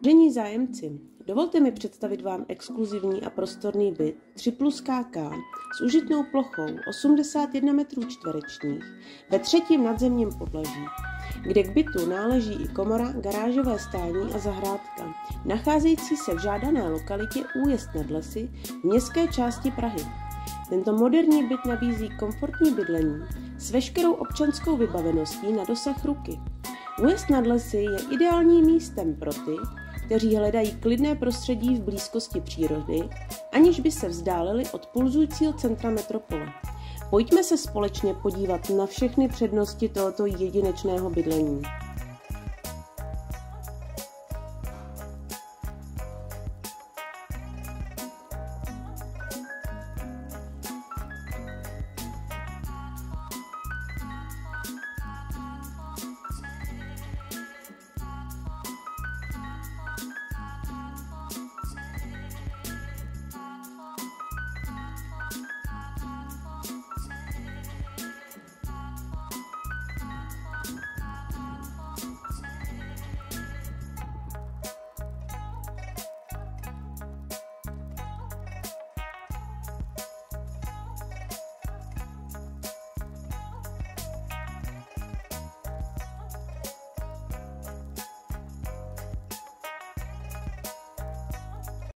Vážení zájemci, dovolte mi představit vám exkluzivní a prostorný byt 3+KK s užitnou plochou 81 m2 ve 3. nadzemním podlaží, kde k bytu náleží i komora, garážové stání a zahrádka, nacházející se v žádané lokalitě Újezd nad Lesy v městské části Prahy. Tento moderní byt nabízí komfortní bydlení s veškerou občanskou vybaveností na dosah ruky. Újezd nad Lesy je ideálním místem pro ty, kteří hledají klidné prostředí v blízkosti přírody, aniž by se vzdálili od pulzujícího centra metropole. Pojďme se společně podívat na všechny přednosti tohoto jedinečného bydlení.